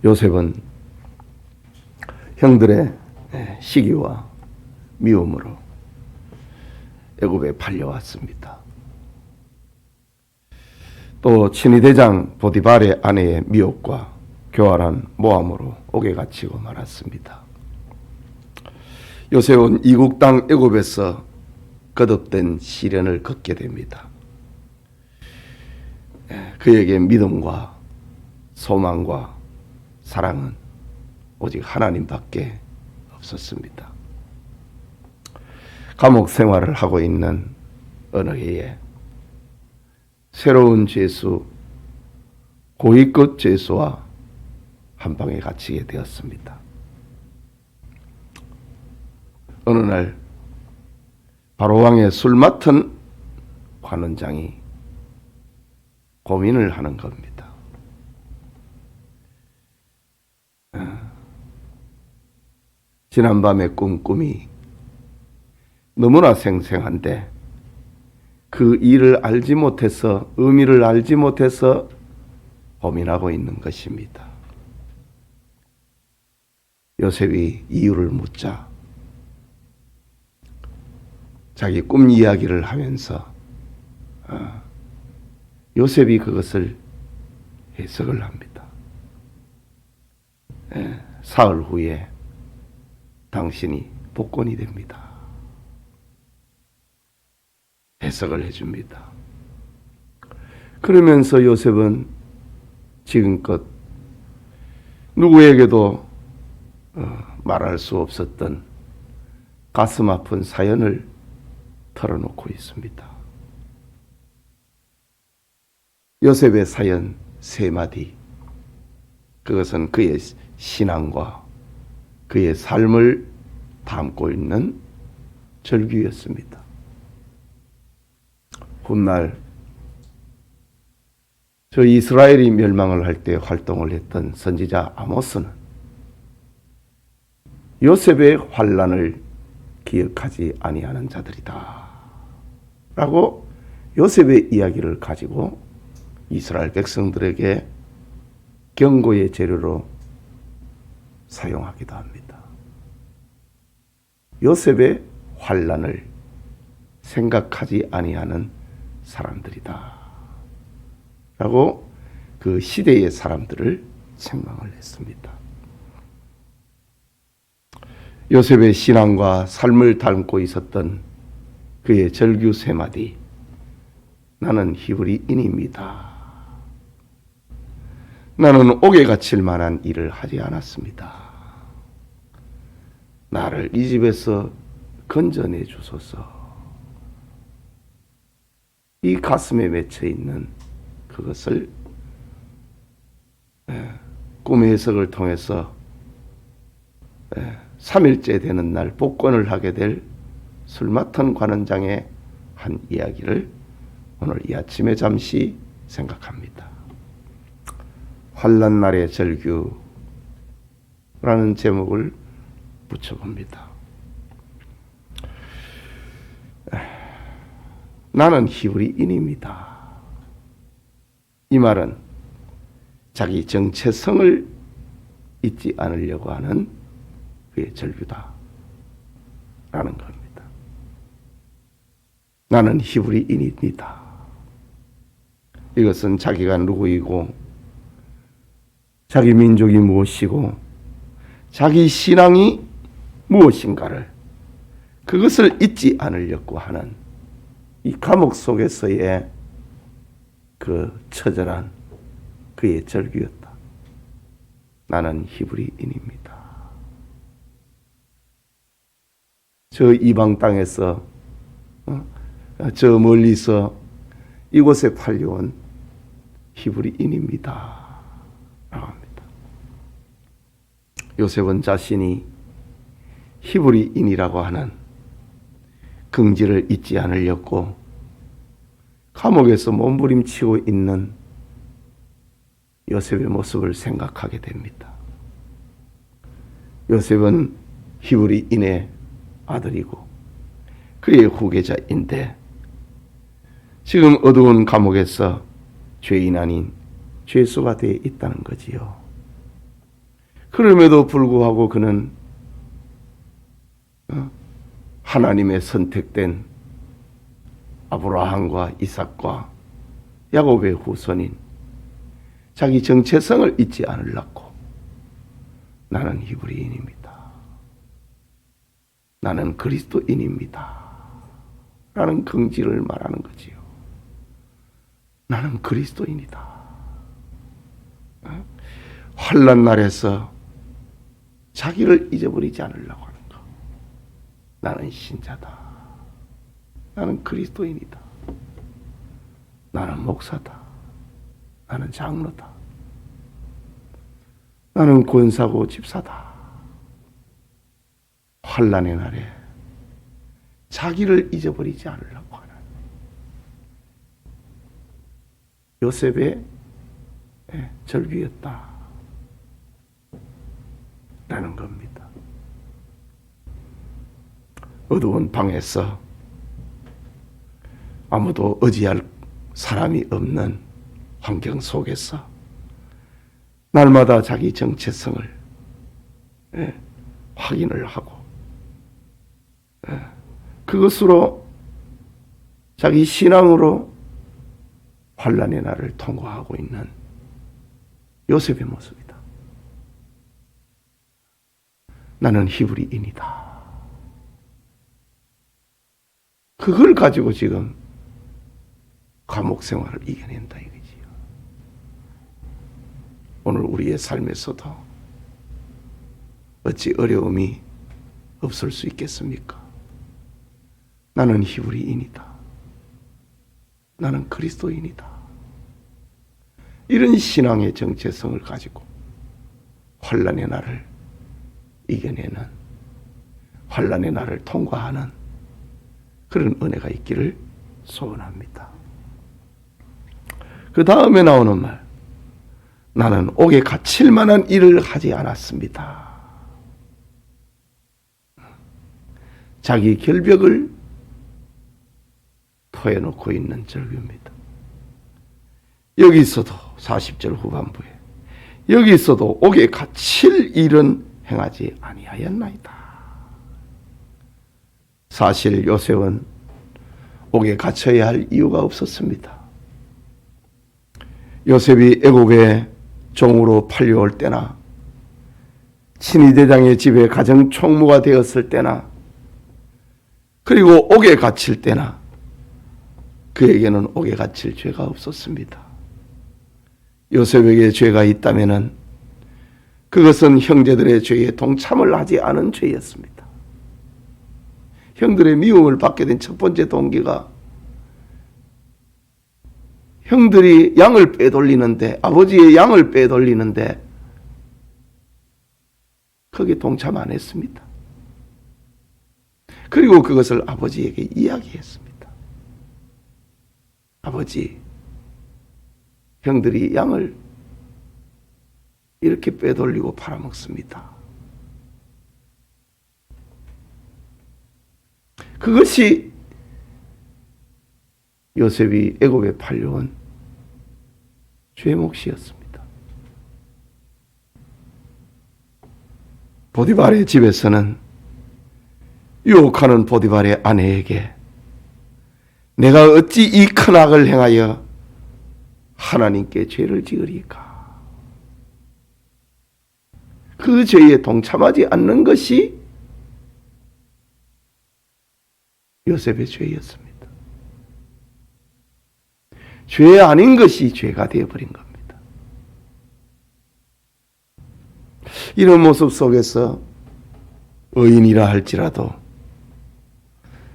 요셉은 형들의 시기와 미움으로 애굽에 팔려왔습니다. 또 친위대장 보디발의 아내의 미혹과 교활한 모함으로 옥에 갇히고 말았습니다. 요셉은 이국 땅 애굽에서 거듭된 시련을 겪게 됩니다. 그에게 믿음과 소망과 사랑은 오직 하나님밖에 없었습니다. 감옥 생활을 하고 있는 어느 해에 새로운 죄수, 고위급 죄수와 한 방에 갇히게 되었습니다. 어느 날 바로왕의 술 맡은 관원장이 고민을 하는 겁니다. 지난밤의 꿈이 너무나 생생한데 그 일을 알지 못해서, 의미를 알지 못해서 고민하고 있는 것입니다. 요셉이 이유를 묻자 자기 꿈 이야기를 하면서 요셉이 그것을 해석을 합니다. 사흘 후에 당신이 복권이 됩니다. 해석을 해줍니다. 그러면서 요셉은 지금껏 누구에게도 말할 수 없었던 가슴 아픈 사연을 털어놓고 있습니다. 요셉의 사연 3마디, 그것은 그의 신앙과 그의 삶을 담고 있는 절규였습니다. 훗날 저 이스라엘이 멸망을 할 때 활동을 했던 선지자 아모스는 요셉의 환난을 기억하지 아니하는 자들이다 라고 요셉의 이야기를 가지고 이스라엘 백성들에게 경고의 재료로 사용하기도 합니다. 요셉의 환난을 생각하지 아니하는 사람들이다 라고 그 시대의 사람들을 책망을 했습니다. 요셉의 신앙과 삶을 담고 있었던 그의 절규 3마디, 나는 히브리인입니다. 나는 옥에 갇힐 만한 일을 하지 않았습니다. 나를 이 집에서 건져내 주소서. 이 가슴에 맺혀 있는 그것을 꿈의 해석을 통해서 3일째 되는 날 복권을 하게 될 술 맡은 관원장의 한 이야기를 오늘 이 아침에 잠시 생각합니다. 환난날의 절규라는 제목을 붙여봅니다. 나는 히브리인입니다. 이 말은 자기 정체성을 잊지 않으려고 하는 그의 절규다 라는 겁니다. 나는 히브리인입니다. 이것은 자기가 누구이고 자기 민족이 무엇이고 자기 신앙이 무엇인가를 그것을 잊지 않으려고 하는 이 감옥 속에서의 그 처절한 그의 절규였다. 나는 히브리인입니다. 저 이방 땅에서 저 멀리서 이곳에 팔려온 히브리인입니다 라고 합니다. 요셉은 자신이 히브리인이라고 하는 긍지를 잊지 않으려고 감옥에서 몸부림치고 있는 요셉의 모습을 생각하게 됩니다. 요셉은 히브리인의 아들이고 그의 후계자인데 지금 어두운 감옥에서 죄인 아닌 죄수가 되어 있다는 거지요. 그럼에도 불구하고 그는 하나님의 선택된 아브라함과 이삭과 야곱의 후손인 자기 정체성을 잊지 않으려고 나는 히브리인입니다. 나는 그리스도인입니다. 라는 긍지를 말하는 거지요. 나는 그리스도인이다. 환난 날에서 자기를 잊어버리지 않으려고 하는 거. 나는 신자다. 나는 그리스도인이다. 나는 목사다. 나는 장로다. 나는 권사고 집사다. 환난의 날에 자기를 잊어버리지 않으려고 하는 요셉의 절규였다. 라는 겁니다. 어두운 방에서 아무도 의지할 사람이 없는 환경 속에서 날마다 자기 정체성을 확인을 하고 그것으로 자기 신앙으로 환난의 날을 통과하고 있는 요셉의 모습이다. 나는 히브리인이다. 그걸 가지고 지금 감옥 생활을 이겨낸다 이거지요. 오늘 우리의 삶에서도 어찌 어려움이 없을 수 있겠습니까? 나는 히브리인이다. 나는 그리스도인이다. 이런 신앙의 정체성을 가지고 환난의 날을 이겨내는, 환난의 날을 통과하는 그런 은혜가 있기를 소원합니다. 그 다음에 나오는 말, 나는 옥에 갇힐 만한 일을 하지 않았습니다. 자기 결벽을 토해놓고 있는 절규입니다. 여기서도 40절 후반부에 여기서도 옥에 갇힐 일은 행하지 아니하였나이다. 사실 요셉은 옥에 갇혀야 할 이유가 없었습니다. 요셉이 애국의 종으로 팔려올 때나 친위대장의 집에 가정총무가 되었을 때나 그리고 옥에 갇힐 때나 그에게는 옥에 갇힐 죄가 없었습니다. 요셉에게 죄가 있다면 그것은 형제들의 죄에 동참을 하지 않은 죄였습니다. 형들의 미움을 받게 된 첫 번째 동기가 형들이 양을 빼돌리는데, 아버지의 양을 빼돌리는데 거기에 동참 안 했습니다. 그리고 그것을 아버지에게 이야기했습니다. 아버지, 형들이 양을 이렇게 빼돌리고 팔아먹습니다. 그것이 요셉이 애굽에 팔려온 죄목이었습니다. 보디발의 집에서는 유혹하는 보디발의 아내에게 내가 어찌 이 큰 악을 행하여 하나님께 죄를 지으리까? 그 죄에 동참하지 않는 것이 요셉의 죄였습니다. 죄 아닌 것이 죄가 되어버린 겁니다. 이런 모습 속에서 의인이라 할지라도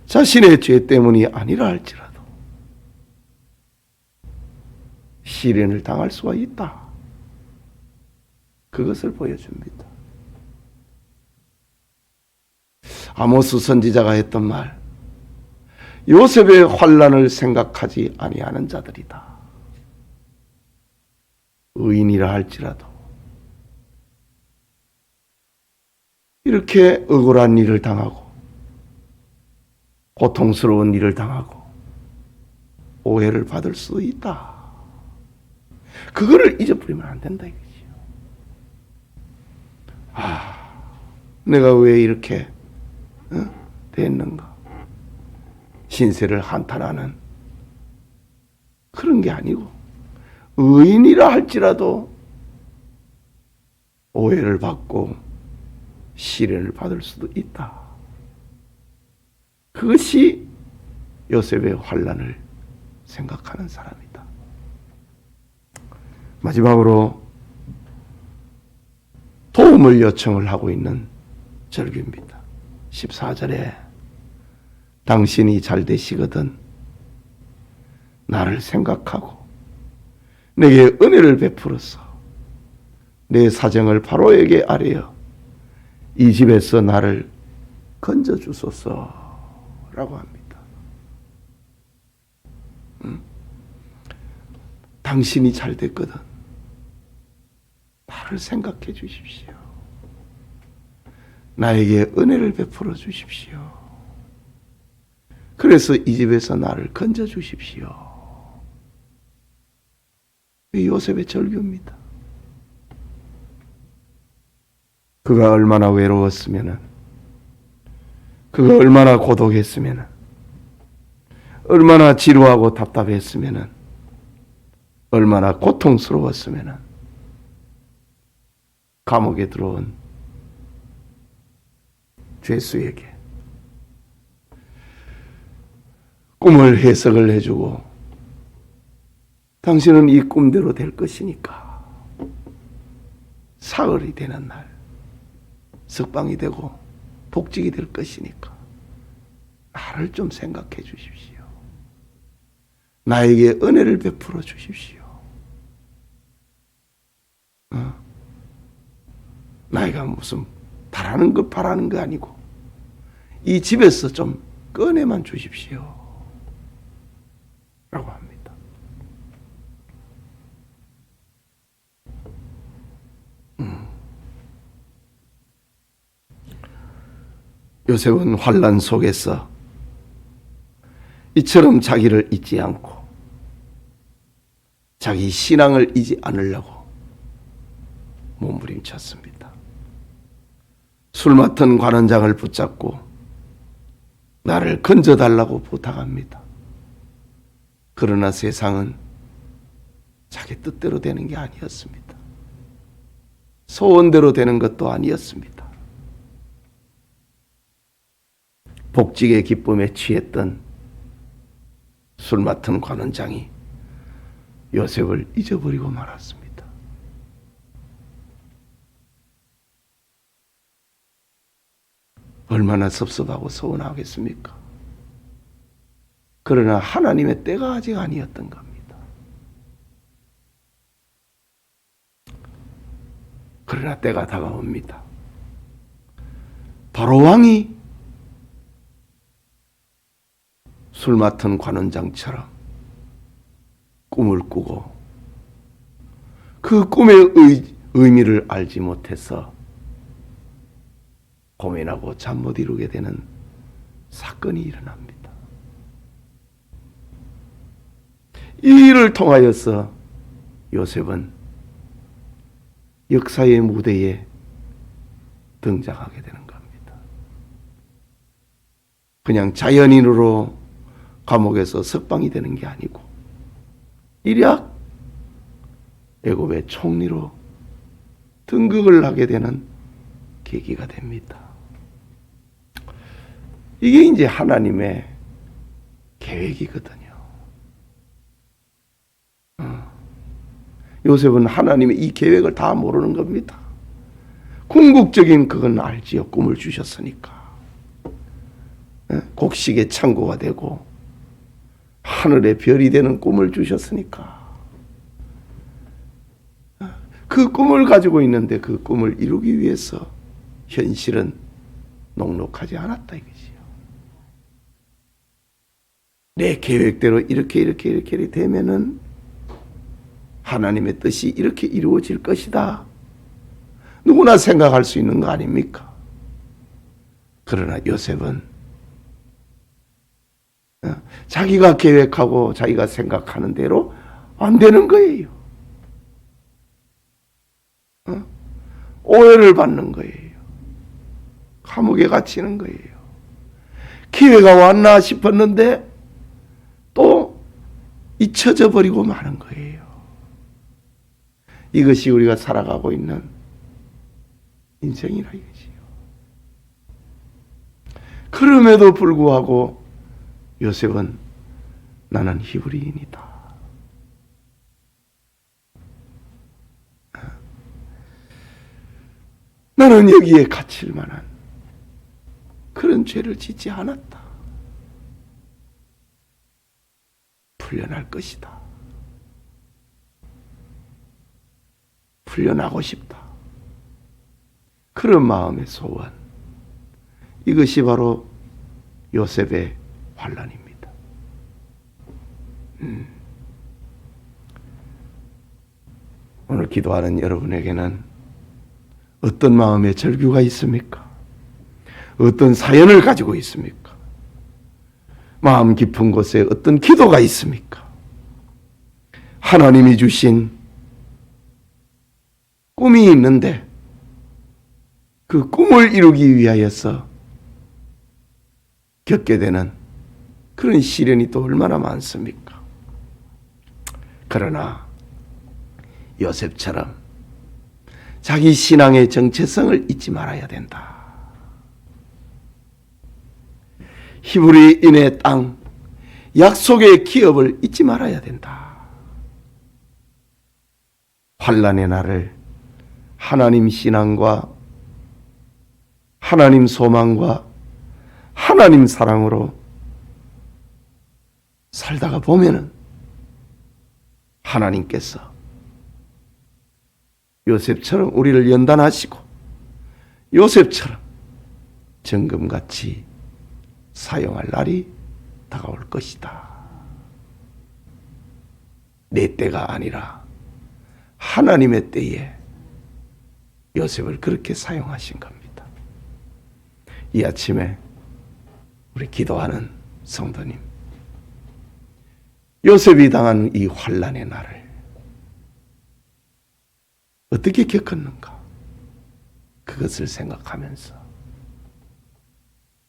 자신의 죄 때문이 아니라 할지라도 시련을 당할 수가 있다. 그것을 보여줍니다. 아모스 선지자가 했던 말, 요셉의 환난을 생각하지 아니하는 자들이다. 의인이라 할지라도 이렇게 억울한 일을 당하고 고통스러운 일을 당하고 오해를 받을 수 있다. 그거를 잊어버리면 안 된다 이거지요. 내가 왜 이렇게 됐는가? 신세를 한탄하는 그런 게 아니고, 의인이라 할지라도 오해를 받고 시련을 받을 수도 있다. 그것이 요셉의 환난을 생각하는 사람이다. 마지막으로 도움을 요청을 하고 있는 절규입니다. 14절에 당신이 잘 되시거든 나를 생각하고 내게 은혜를 베풀어서 내 사정을 바로에게 아뢰어 이 집에서 나를 건져주소서라고 합니다. 당신이 잘 됐거든 나를 생각해 주십시오. 나에게 은혜를 베풀어 주십시오. 그래서 이 집에서 나를 건져 주십시오. 요셉의 절규입니다. 그가 얼마나 외로웠으면은, 그가 얼마나 고독했으면은, 얼마나 지루하고 답답했으면은, 얼마나 고통스러웠으면은, 감옥에 들어온 죄수에게 꿈을 해석을 해주고, 당신은 이 꿈대로 될 것이니까 사흘이 되는 날 석방이 되고 복직이 될 것이니까 나를 좀 생각해 주십시오. 나에게 은혜를 베풀어 주십시오. 나이가 무슨 바라는 거 아니고 이 집에서 좀 꺼내만 주십시오 라고 합니다. 요셉은 환난 속에서 이처럼 자기를 잊지 않고 자기 신앙을 잊지 않으려고 몸부림쳤습니다. 술 맡은 관원장을 붙잡고 나를 건져달라고 부탁합니다. 그러나 세상은 자기 뜻대로 되는 게 아니었습니다. 소원대로 되는 것도 아니었습니다. 복직의 기쁨에 취했던 술 맡은 관원장이 요셉을 잊어버리고 말았습니다. 얼마나 섭섭하고 서운하겠습니까? 그러나 하나님의 때가 아직 아니었던 겁니다. 그러나 때가 다가옵니다. 바로 왕이 술 맡은 관원장처럼 꿈을 꾸고 그 꿈의 의미를 알지 못해서 고민하고 잠 못 이루게 되는 사건이 일어납니다. 이 일을 통하여서 요셉은 역사의 무대에 등장하게 되는 겁니다. 그냥 자연인으로 감옥에서 석방이 되는 게 아니고 일약 애굽의 총리로 등극을 하게 되는 계기가 됩니다. 이게 이제 하나님의 계획이거든요. 요셉은 하나님의 이 계획을 다 모르는 겁니다. 궁극적인 그건 알지요. 꿈을 주셨으니까. 곡식의 창고가 되고 하늘의 별이 되는 꿈을 주셨으니까. 그 꿈을 가지고 있는데 그 꿈을 이루기 위해서 현실은 녹록하지 않았다 이것이요. 내 계획대로 이렇게 되면은 하나님의 뜻이 이렇게 이루어질 것이다. 누구나 생각할 수 있는 거 아닙니까? 그러나 요셉은 자기가 계획하고 자기가 생각하는 대로 안 되는 거예요. 오해를 받는 거예요. 감옥에 갇히는 거예요. 기회가 왔나 싶었는데 또 잊혀져 버리고 마는 거예요. 이것이 우리가 살아가고 있는 인생이라 이거지요. 그럼에도 불구하고 요셉은 나는 히브리인이다. 나는 여기에 갇힐 만한 그런 죄를 짓지 않았다. 풀려날 것이다. 풀려나고 싶다. 그런 마음의 소원. 이것이 바로 요셉의 환난입니다. 오늘 기도하는 여러분에게는 어떤 마음의 절규가 있습니까? 어떤 사연을 가지고 있습니까? 마음 깊은 곳에 어떤 기도가 있습니까? 하나님이 주신 꿈이 있는데 그 꿈을 이루기 위하여서 겪게 되는 그런 시련이 또 얼마나 많습니까? 그러나 요셉처럼 자기 신앙의 정체성을 잊지 말아야 된다. 히브리인의 땅, 약속의 기업을 잊지 말아야 된다. 환난의 날을 하나님 신앙과 하나님 소망과 하나님 사랑으로 살다가 보면은 하나님께서 요셉처럼 우리를 연단하시고 요셉처럼 정금같이 사용할 날이 다가올 것이다. 내 때가 아니라 하나님의 때에 요셉을 그렇게 사용하신 겁니다. 이 아침에 우리 기도하는 성도님, 요셉이 당한 이 환난의 날을 어떻게 겪었는가? 그것을 생각하면서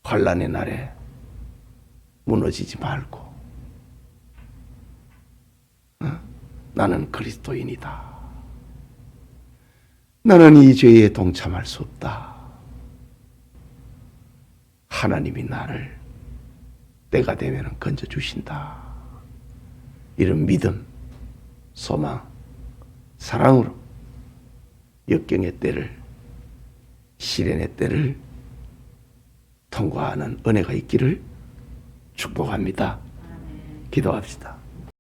환난의 날에 무너지지 말고 나는 그리스도인이다. 나는 이 죄에 동참할 수 없다. 하나님이 나를 때가 되면 건져주신다. 이런 믿음, 소망, 사랑으로 역경의 때를, 시련의 때를 통과하는 은혜가 있기를 축복합니다. 기도합시다.